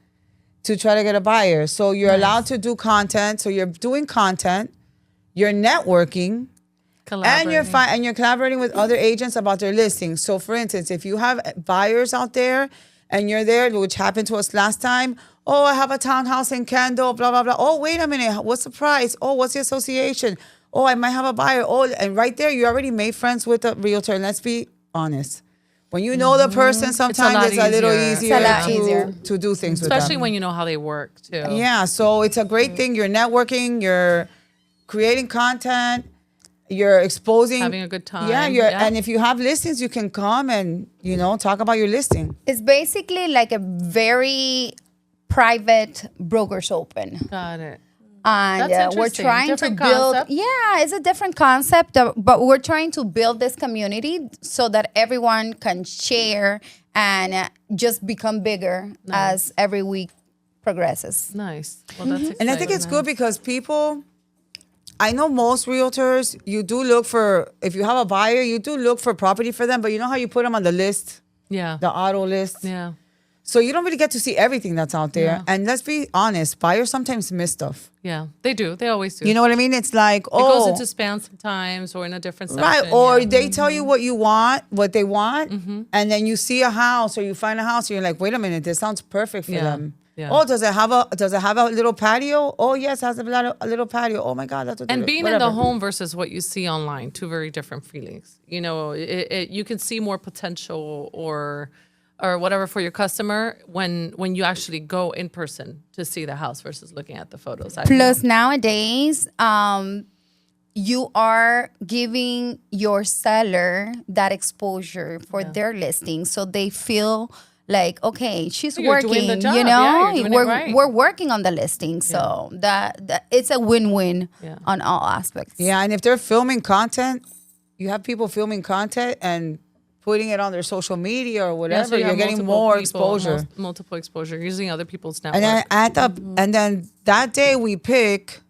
Speaker 1: to try to get a buyer. So you're allowed to do content. So you're doing content, you're networking, and you're collaborating with other agents about their listings. So for instance, if you have buyers out there and you're there, which happened to us last time, oh, I have a townhouse in Kendall, blah, blah, blah. Oh, wait a minute, what's the price? Oh, what's the association? Oh, I might have a buyer. Oh, and right there, you already made friends with the realtor. And let's be honest. When you know the person, sometimes it's a little easier to do things with them.
Speaker 2: Especially when you know how they work, too.
Speaker 1: Yeah, so it's a great thing. You're networking, you're creating content, you're exposing.
Speaker 2: Having a good time.
Speaker 1: Yeah, and if you have listings, you can come and, talk about your listing.
Speaker 4: It's basically like a very private broker's open.
Speaker 2: Got it.
Speaker 4: And
Speaker 2: That's
Speaker 4: we're
Speaker 2: interesting.
Speaker 4: trying
Speaker 2: Different
Speaker 4: to build.
Speaker 2: concept.
Speaker 4: Yeah, it's a different concept, but we're trying to build this community so that everyone can share and just become bigger as every week progresses.
Speaker 2: Nice. Well, that's exciting.
Speaker 1: And I think it's good because I know most realtors, you do look for, if you have a buyer, you do look for property for them, but you know how you put them on the list?
Speaker 2: Yeah.
Speaker 1: The auto list?
Speaker 2: Yeah.
Speaker 1: So you don't really get to see everything that's out there.
Speaker 2: Yeah.
Speaker 1: And let's be honest, buyers sometimes miss stuff.
Speaker 2: Yeah, they do. They always do.
Speaker 1: You know what I mean? It's like,
Speaker 2: it goes into spam sometimes or in a different section.
Speaker 1: Right, or they tell you what they want, and then you see a house or you find a house and you're like, wait a minute, this sounds perfect for them.
Speaker 2: Yeah.
Speaker 1: Oh, does it have a little patio? Oh, yes, it has a little patio. Oh my God, that's what.
Speaker 2: And being in the home versus what you see online, two very different feelings. You can see more potential or whatever for your customer when you actually go in person to see the house versus looking at the photos.
Speaker 4: Plus nowadays, you are giving your seller that exposure for their listing, so they feel like, okay, she's working,
Speaker 2: doing the job.
Speaker 4: you
Speaker 2: Yeah, you're doing it right.
Speaker 4: we're working on the listing, so that it's a win-win on all aspects.
Speaker 1: Yeah, and if they're filming content, you have people filming content and putting it on their social media or whatever,
Speaker 2: so
Speaker 1: you're getting more exposure.
Speaker 2: Multiple exposure, using other people's
Speaker 1: And
Speaker 2: network.
Speaker 1: then and then that day we pick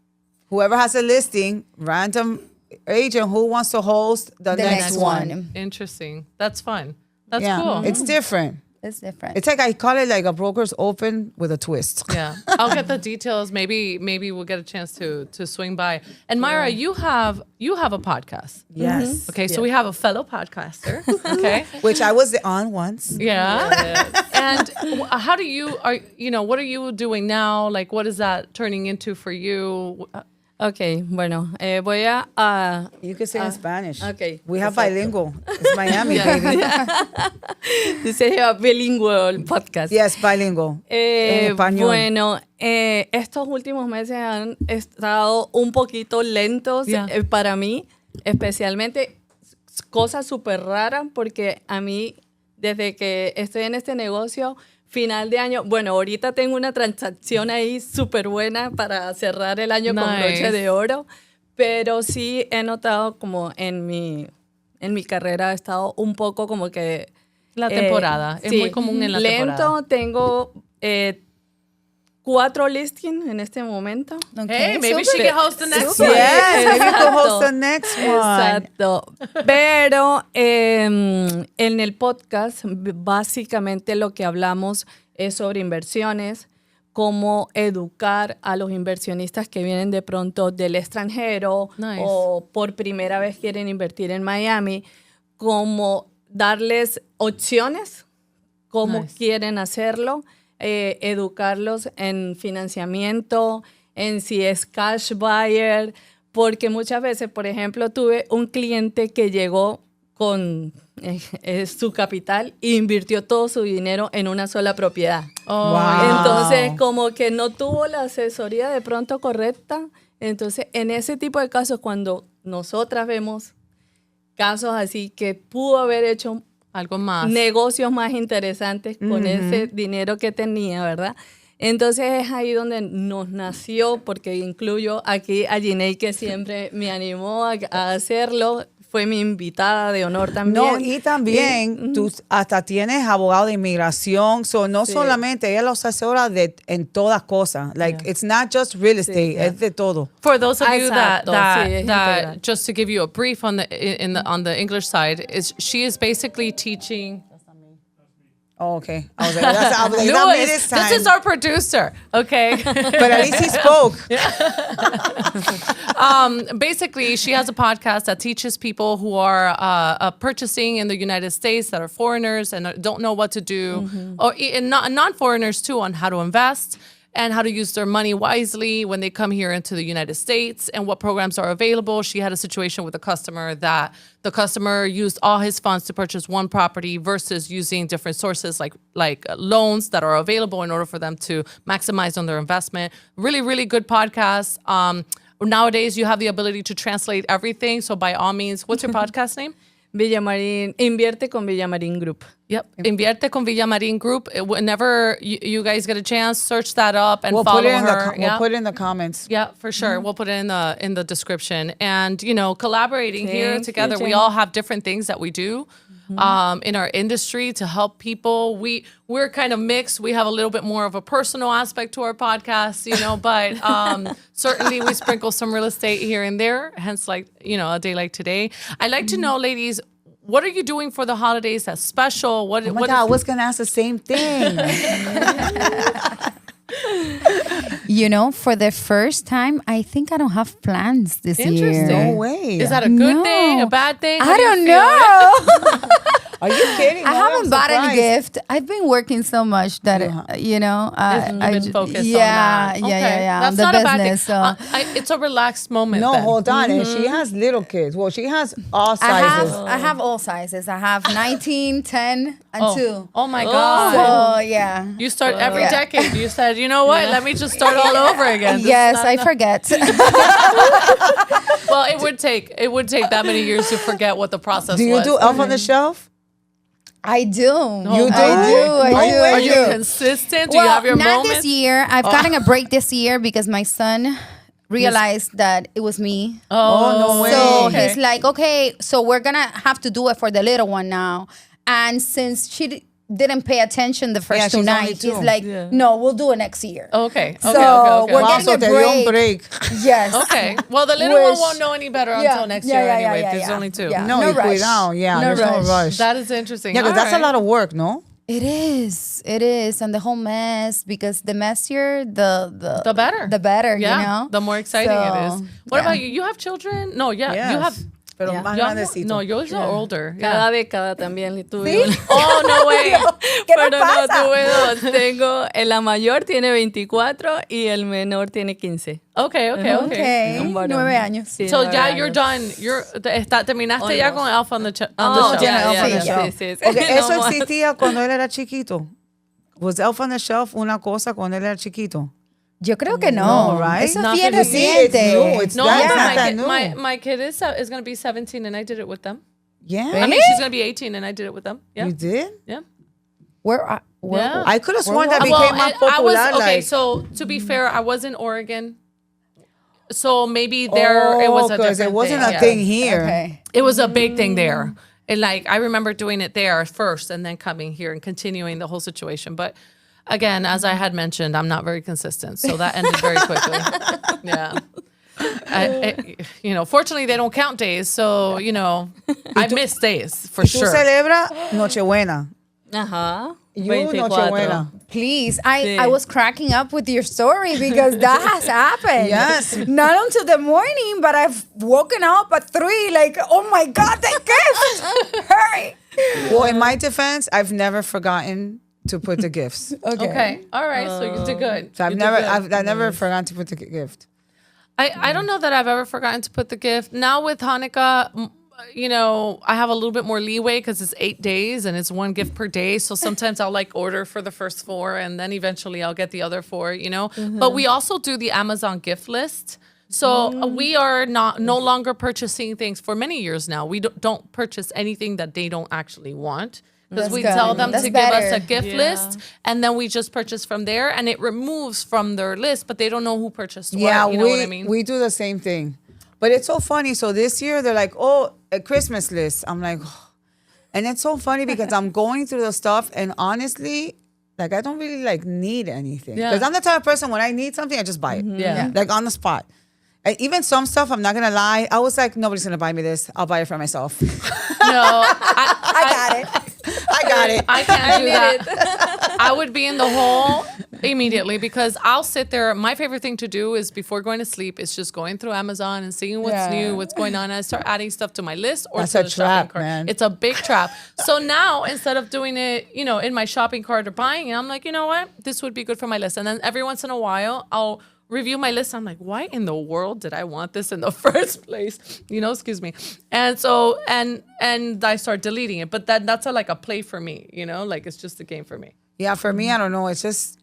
Speaker 1: whoever has a listing, random agent who wants to host the next one.
Speaker 2: Interesting. That's fun. That's
Speaker 1: Yeah,
Speaker 2: cool.
Speaker 1: it's different.
Speaker 4: It's different.
Speaker 1: It's like I call it like a broker's open with a twist.
Speaker 2: Yeah, I'll get the details. Maybe we'll get a chance to swing by. And Myra, you have a podcast.
Speaker 1: Yes.
Speaker 2: Okay, so we have a fellow podcaster. Okay,
Speaker 1: Which I was on once.
Speaker 2: yeah. And how do what are you doing now? Like, what is that turning into for you?
Speaker 5: Ok, bueno, voy a...
Speaker 1: You can say in Spanish.
Speaker 5: Okay,
Speaker 1: We have
Speaker 5: exacto.
Speaker 1: bilingual. It's Miami, baby.
Speaker 5: Dice bilingüe el podcast.
Speaker 1: Yes, bilingual. En español.
Speaker 5: Bueno, estos últimos meses han estado un poquito lentos para mí, especialmente cosas súper raras, porque a mí, desde que estoy en este negocio, final de año, bueno, ahorita tengo una transacción ahí súper buena para cerrar el año con broche de oro, pero sí he notado como en mi carrera ha estado un poco como que...
Speaker 2: La temporada, es muy común en la temporada.
Speaker 5: Lento, tengo 4 listings en este momento.
Speaker 1: Okay.
Speaker 2: Hey, maybe she can host the next one.
Speaker 1: Yes, maybe you can host the next one.
Speaker 5: Exacto. Pero en el podcast, básicamente lo que hablamos es sobre inversiones, cómo educar a los inversionistas que vienen de pronto del extranjero o por primera vez quieren invertir en Miami, cómo darles opciones, cómo quieren hacerlo, educarlos en financiamiento, en si es cash buyer, porque muchas veces, por ejemplo, tuve un cliente que llegó con su capital e invirtió todo su dinero en una sola propiedad. Entonces, como que no tuvo la asesoría de pronto correcta. Entonces, en ese tipo de casos, cuando nosotras vemos casos así que pudo haber hecho
Speaker 2: algo más,
Speaker 5: negocios más interesantes con ese dinero que tenía, ¿verdad? Entonces es ahí donde nos nació, porque incluyo aquí a Giney, que siempre me animó a hacerlo. Fue mi invitada de honor también.
Speaker 1: No, y también tú hasta tienes abogado de inmigración. No solamente ella los asesora en todas cosas. Like, it's not just real estate, es de todo.
Speaker 2: For those of you that just to give you a brief on the English side, she is basically teaching.
Speaker 1: Oh, okay. I was like,
Speaker 2: this is our producer, okay?
Speaker 1: But at least he spoke.
Speaker 2: Basically, she has a podcast that teaches people who are purchasing in the United States that are foreigners and don't know what to do, or non-foreigners too, on how to invest and how to use their money wisely when they come here into the United States and what programs are available. She had a situation with a customer that the customer used all his funds to purchase one property versus using different sources like loans that are available in order for them to maximize on their investment. Really, really good podcast. Nowadays, you have the ability to translate everything. So by all means, what's your podcast name?
Speaker 5: Villamarín, Invierte con Villamarín Group.
Speaker 2: Yep, Invierte con Villamarín Group. Whenever you guys get a chance, search that up and follow her.
Speaker 1: We'll put it in the comments.
Speaker 2: Yeah, for sure. We'll put it in the description. And, collaborating here together, we all have different things that we do in our industry to help people. We're kind of mixed. We have a little bit more of a personal aspect to our podcast, but certainly we sprinkle some real estate here and there, hence a day like today. I'd like to know, ladies, what are you doing for the holidays that's special?
Speaker 1: Oh my God, I was going to ask the same thing.
Speaker 4: For the first time, I think I don't have plans this year.
Speaker 1: No way.
Speaker 2: Is that a good thing, a bad thing?
Speaker 4: I don't know.
Speaker 1: Are you kidding?
Speaker 4: I haven't bought any gift. I've been working so much that,
Speaker 2: I've been focused on that.
Speaker 4: Yeah.
Speaker 2: That's
Speaker 4: the
Speaker 2: not
Speaker 4: business,
Speaker 2: a bad thing. It's a relaxed moment.
Speaker 1: No,
Speaker 2: then.
Speaker 1: hold on. And she has little kids. Well, she has all sizes.
Speaker 4: I have all sizes. I have 19, 10, and 2.
Speaker 2: Oh my God.
Speaker 4: So, yeah.
Speaker 2: You start every decade. You said, you know what? Let me just start all over again.
Speaker 4: Yes, I forget.
Speaker 2: Well, it would take that many years to forget what the process was.
Speaker 1: Do you do Elf on the Shelf?
Speaker 4: I do.
Speaker 1: You do?
Speaker 2: Are you consistent? Do you have your
Speaker 4: not
Speaker 2: moments?
Speaker 4: this year. I've gotten a break this year because my son realized that it was me.
Speaker 1: Oh, no way.
Speaker 4: So he's like, okay, so we're going to have to do it for the little one now. And since she didn't pay attention the first 2 nights, he's like, no, we'll do it next year.
Speaker 2: Okay.
Speaker 4: So we're getting
Speaker 1: a break.
Speaker 4: Yes.
Speaker 2: Okay. Well, the little one won't know any better until next year anyway. There's only 2.
Speaker 4: Yeah.
Speaker 1: No
Speaker 4: rush.
Speaker 1: There's no rush.
Speaker 2: That is interesting.
Speaker 1: Yeah, because that's a lot of work, no?
Speaker 4: It is. And the whole mess, because the messier, the
Speaker 2: better.
Speaker 4: The better,
Speaker 2: the more exciting it is. What about you? You have children? No, you have...
Speaker 1: Pero más grandecito.
Speaker 2: No, yours are older.
Speaker 5: Cada década también le tuve.
Speaker 4: ¿Sí?
Speaker 2: Oh, no way.
Speaker 4: ¿Qué le pasa?
Speaker 5: No, tuve 2. La mayor tiene 24 y el menor tiene 15.
Speaker 2: Okay.
Speaker 4: Un 9 años.
Speaker 5: Sí,
Speaker 2: So
Speaker 5: 9
Speaker 2: ya
Speaker 5: años.
Speaker 2: you're done. Terminaste ya con Elf on the Shelf.
Speaker 1: Sí. Okay, eso existía cuando él era chiquito. Was Elf on the Shelf una cosa cuando él era chiquito?
Speaker 4: Yo creo que no.
Speaker 1: Right?
Speaker 4: Eso es bien reciente.
Speaker 2: My kid is going to be 17 and I did it with them.
Speaker 1: Yeah.
Speaker 2: I mean, she's going to be 18 and I did it with them. Yeah.
Speaker 1: You did?
Speaker 2: Yeah.
Speaker 4: Where
Speaker 1: I could have sworn that became more popular.
Speaker 2: So to be fair, I was in Oregon. So maybe there it was a different
Speaker 1: it wasn't
Speaker 2: thing.
Speaker 1: a thing here.
Speaker 4: Okay.
Speaker 2: It was a big thing there. And I remember doing it there first and then coming here and continuing the whole situation. But again, as I had mentioned, I'm not very consistent. So that ended very quickly. Yeah. Fortunately, they don't count days. So, I miss days for sure.
Speaker 1: Tú celebras Nochebuena.
Speaker 5: Ajá.
Speaker 1: You Nochebuena.
Speaker 4: Please, I was cracking up with your story because that has happened.
Speaker 1: Yes.
Speaker 4: Not until the morning, but I've woken up at 3, like, oh my God, that gift! Hurry!
Speaker 1: Well, in my defense, I've never forgotten to put the gifts.
Speaker 2: Okay. All right. So you did good.
Speaker 1: So I've never forgotten to put the gift.
Speaker 2: I don't know that I've ever forgotten to put the gift. Now with Hanukkah, I have a little bit more leeway because it's 8 days and it's 1 gift per day. So sometimes I'll order for the first 4 and then eventually I'll get the other 4, But we also do the Amazon gift list. So we are no longer purchasing things for many years now. We don't purchase anything that they don't actually want. Because we tell them to give us a gift list, and then we just purchase from there, and it removes from their list, but they don't know who purchased what. You know what I mean?
Speaker 1: We do the same thing. But it's so funny. So this year, they're like, oh, a Christmas list. I'm like, oh. And it's so funny because I'm going through the stuff, and honestly, I don't really need anything. Because I'm the type of person, when I need something, I just buy it.
Speaker 2: Yeah.
Speaker 1: On the spot. And even some stuff, I'm not going to lie. I was like, nobody's going to buy me this. I'll buy it for myself.
Speaker 2: No,
Speaker 4: I got it.
Speaker 1: I got it.
Speaker 2: I can't do that. I would be in the hole immediately because I'll sit there. My favorite thing to do is before going to sleep is just going through Amazon and seeing what's new, what's going on. And I start adding stuff to my list or
Speaker 1: That's
Speaker 2: to
Speaker 1: a
Speaker 2: the
Speaker 1: trap,
Speaker 2: shopping cart.
Speaker 1: man.
Speaker 2: It's a big trap. So now instead of doing it, in my shopping cart or buying it, I'm like, you know what? This would be good for my list. And then every once in a while, I'll review my list. I'm like, why in the world did I want this in the first place? Excuse me. And so, and I start deleting it. But that's a play for me, it's just a game for me.
Speaker 1: Yeah, for me, I don't know. It's just,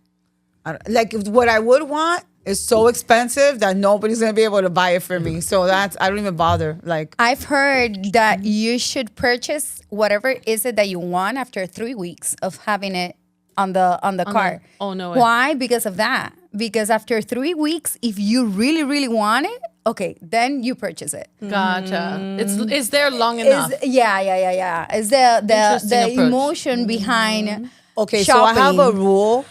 Speaker 1: what I would want is so expensive that nobody's going to be able to buy it for me. So I don't even bother.
Speaker 4: I've heard that you should purchase whatever is it that you want after 3 weeks of having it on the cart.
Speaker 2: Oh, no way.
Speaker 4: Why? Because of that. Because after 3 weeks, if you really, really want it, okay, then you purchase it.
Speaker 2: Gotcha. It's there long enough.
Speaker 4: Yeah. It's the
Speaker 2: Interesting approach.
Speaker 4: emotion behind
Speaker 1: okay,
Speaker 4: shopping.
Speaker 1: so I have a rule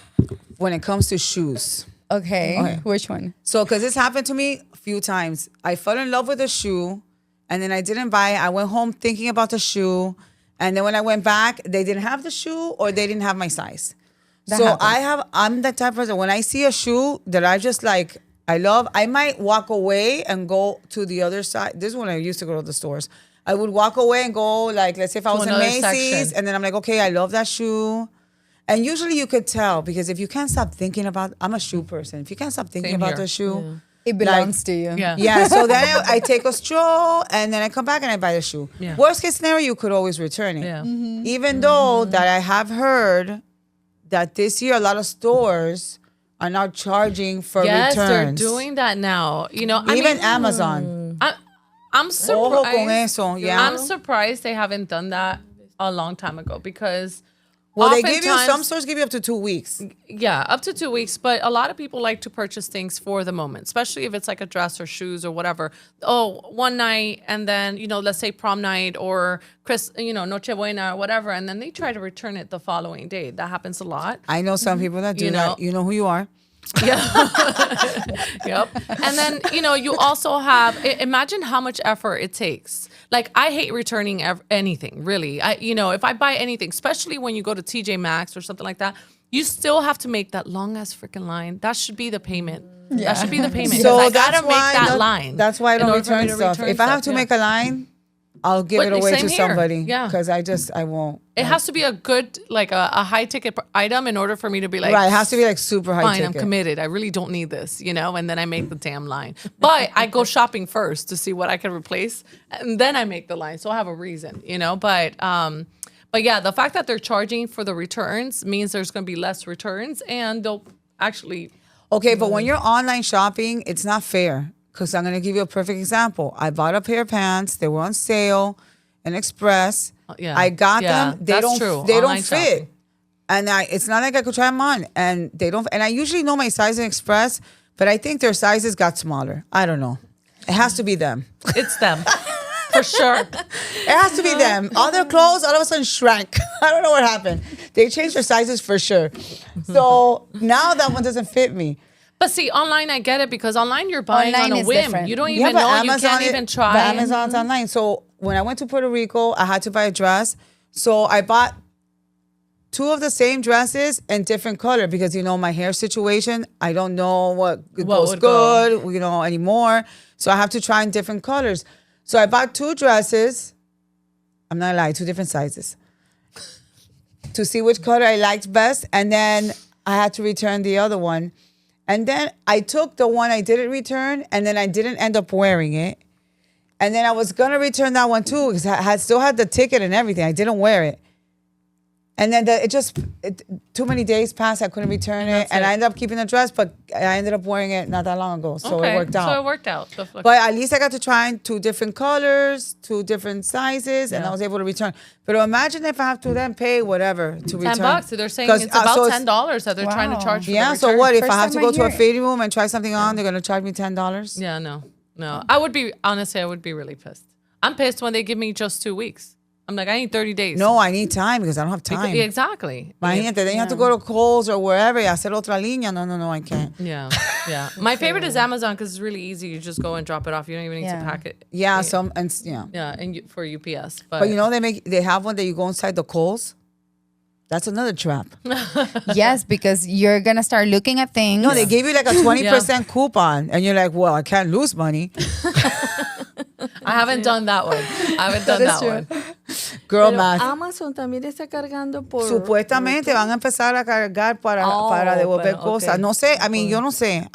Speaker 1: when it comes to shoes.
Speaker 4: Okay. Which one?
Speaker 1: So, because this happened to me a few times. I fell in love with a shoe, and then I didn't buy it. I went home thinking about the shoe, and then when I went back, they didn't have the shoe or they didn't have my size. I'm the type of person, when I see a shoe that I just I love, I might walk away and go to the other side. This is when I used to go to the stores. I would walk away and go, let's say if I was in Macy's, section. And then I'm like, okay, I love that shoe. And usually you could tell, because if you can't stop thinking about, I'm a shoe person. If you can't stop thinking about the shoe.
Speaker 4: Yeah. It belongs to you.
Speaker 1: Yeah. So then I take a stroll and then I come back and I buy the shoe.
Speaker 2: Yeah.
Speaker 1: Worst case scenario, you could always return it.
Speaker 2: Yeah.
Speaker 1: Even though that I have heard that this year a lot of stores are now charging for returns.
Speaker 2: Yes, they're doing that now.
Speaker 1: Even Amazon.
Speaker 2: I'm surprised.
Speaker 1: Ojo con eso, yeah.
Speaker 2: I'm surprised they haven't done that a long time ago because
Speaker 1: they give you, some stores give you up to 2 weeks.
Speaker 2: Yeah, up to 2 weeks. But a lot of people like to purchase things for the moment, especially if it's like a dress or shoes or whatever. Oh, one night and then, let's say prom night or Noche Buena or whatever. And then they try to return it the following day. That happens a lot.
Speaker 1: I know some people that do that. You know who you are.
Speaker 2: Yeah. Yep. And then, you also have, imagine how much effort it takes. I hate returning anything, really. If I buy anything, especially when you go to TJ Maxx or something like that, you still have to make that long ass freaking line. That should be the payment. Yeah. That should be the payment.
Speaker 1: So
Speaker 2: I gotta make that line.
Speaker 1: That's why I don't return stuff. If I have to make a line, I'll give it away to somebody.
Speaker 2: Yeah.
Speaker 1: Because I won't.
Speaker 2: It has to be a good, a high ticket item in order for me to be
Speaker 1: right, it has to be super high
Speaker 2: fine,
Speaker 1: ticket.
Speaker 2: I'm committed. I really don't need this, and then I make the damn line. But I go shopping first to see what I can replace, and then I make the line. So I have a reason, But yeah, the fact that they're charging for the returns means there's going to be less returns, and they'll actually.
Speaker 1: Okay, but when you're online shopping, it's not fair. Because I'm going to give you a perfect example. I bought a pair of pants. They were on sale in Express.
Speaker 2: Yeah.
Speaker 1: I got them. They
Speaker 2: that's
Speaker 1: don't.
Speaker 2: true.
Speaker 1: They
Speaker 2: Online
Speaker 1: don't fit.
Speaker 2: shopping.
Speaker 1: And it's not like I could try them on. And they don't. And I usually know my size in Express, but I think their sizes got smaller. I don't know. It has to be them.
Speaker 2: It's them. For sure.
Speaker 1: It has to be them. All their clothes all of a sudden shrank. I don't know what happened. They changed their sizes for sure. So now that one doesn't fit me.
Speaker 2: But see, online, I get it because online you're buying on a whim.
Speaker 4: Different.
Speaker 2: You don't even know. Amazon, you can't even try.
Speaker 1: But Amazon's online. So when I went to Puerto Rico, I had to buy a dress. So I bought two of the same dresses in different color because, my hair situation, I don't know what goes good, anymore. So I have to try in different colors. So I bought two dresses. I'm not lying, two different sizes to see which color I liked best. And then I had to return the other one. And then I took the one I didn't return, and then I didn't end up wearing it. And then I was going to return that one too because I still had the ticket and everything. I didn't wear it. And then too many days passed. I couldn't return it. And I ended up keeping the dress, but I ended up wearing it not that long ago. So it worked out.
Speaker 2: So it worked out.
Speaker 1: But at least I got to try two different colors, two different sizes, and I was able to return. But imagine if I have to then pay whatever to return.
Speaker 2: $10. They're saying it's about $10 that they're trying to charge for the return.
Speaker 1: So what? If I have to go to a fitting room and try something on, they're going to charge me $10?
Speaker 2: Yeah, no. I would be really pissed. I'm pissed when they give me just 2 weeks. I'm like, I need 30 days.
Speaker 1: No, I need time because I don't have time.
Speaker 2: Exactly.
Speaker 1: Imagínate, then you have to go to Kohl's or wherever y hacer otra línea. No, I can't.
Speaker 2: Yeah. My favorite is Amazon because it's really easy. You just go and drop it off. You don't even need to pack it.
Speaker 1: Yeah,
Speaker 2: and for UPS.
Speaker 1: But they have one that you go inside the Kohl's. That's another trap.
Speaker 4: Yes, because you're going to start looking at things.
Speaker 1: No, they give you like a 20% coupon. And you're like, well, I can't lose money.
Speaker 2: I haven't done that one. One.
Speaker 1: Girl
Speaker 5: Pero
Speaker 1: math.
Speaker 5: Amazon también está cargando por...
Speaker 1: Supuestamente van a empezar a cargar para devolver cosas.
Speaker 5: Okay.
Speaker 1: No sé, yo no sé.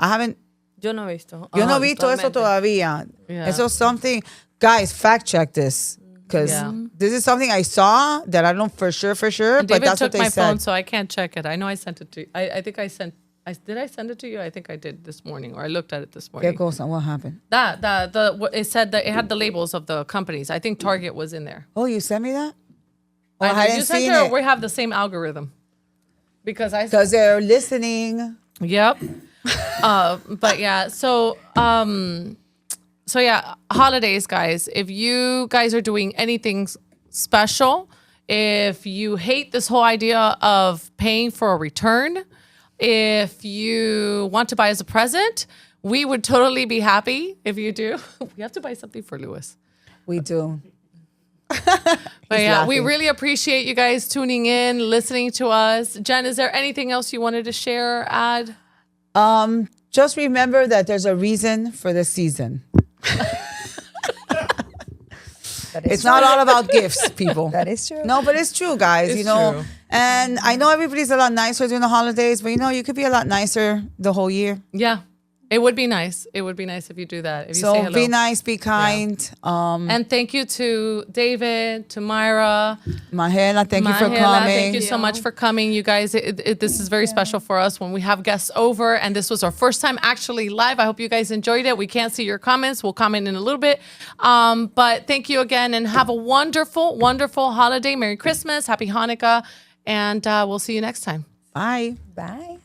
Speaker 5: Yo no he visto.
Speaker 1: Yo no he visto eso todavía.
Speaker 2: Yeah.
Speaker 1: Eso es something, guys, fact check this. Because this is something I saw that I don't know for sure,
Speaker 2: And
Speaker 1: but
Speaker 2: David
Speaker 1: that's what
Speaker 2: took
Speaker 1: they
Speaker 2: my
Speaker 1: said.
Speaker 2: phone, so I can't check it. I know I sent it to you. I think I sent... Did I send it to you? I think I did this morning, or I looked at it this morning.
Speaker 1: ¿Qué cosa? What happened?
Speaker 2: It said that it had the labels of the companies. I think Target was in there.
Speaker 1: Oh, you sent me that? Oh,
Speaker 2: I
Speaker 1: I
Speaker 2: you
Speaker 1: hadn't
Speaker 2: sent
Speaker 1: seen
Speaker 2: it, or
Speaker 1: it.
Speaker 2: we have the same algorithm. Because
Speaker 1: They're listening.
Speaker 2: Yep. But yeah, so yeah, holidays, guys. If you guys are doing anything special, if you hate this whole idea of paying for a return, if you want to buy as a present, we would totally be happy if you do. We have to buy something for Lewis.
Speaker 1: We do.
Speaker 2: But yeah, we
Speaker 1: laughing.
Speaker 2: really appreciate you guys tuning in, listening to us. Jen, is there anything else you wanted to share, add?
Speaker 1: Just remember that there's a reason for the season. It's not all about gifts, people.
Speaker 4: That is true.
Speaker 1: No, but it's true, guys.
Speaker 2: It's true.
Speaker 1: And I know everybody's a lot nicer during the holidays, but you could be a lot nicer the whole year.
Speaker 2: Yeah, it would be nice. It would be nice if you do that. If you say
Speaker 1: So
Speaker 2: hello.
Speaker 1: be nice, be kind.
Speaker 2: And thank you to David, to Myra.
Speaker 1: Mahela, thank you for
Speaker 2: Mahela,
Speaker 1: coming.
Speaker 2: Thank you so much for coming, you guys. This is very special for us when we have guests over, and this was our first time actually live. I hope you guys enjoyed it. We can't see your comments. We'll comment in a little bit. But thank you again, and have a wonderful, wonderful holiday. Merry Christmas, Happy Hanukkah, and we'll see you next time.
Speaker 1: Bye.
Speaker 4: Bye.